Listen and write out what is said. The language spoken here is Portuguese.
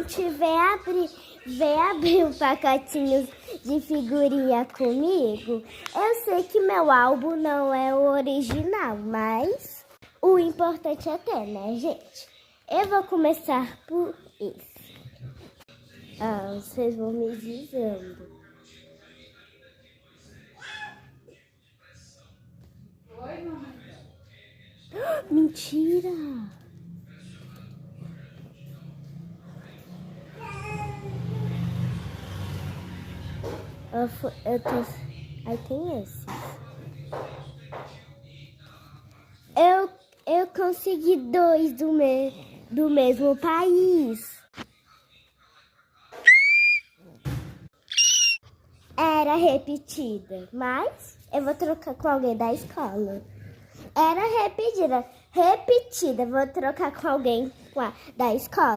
Gente, vem abrir um pacotinho de figurinha comigo. Eu sei que meu álbum não é o original, mas o importante é ter, né, gente? Eu vou começar por esse. Vocês vão me dizendo. Oi, mamãe. Mentira! Eu tô... Aí tem esses. Eu consegui dois do mesmo país. Era repetida, mas eu vou trocar com alguém da escola. Era repetida, vou trocar com alguém da escola.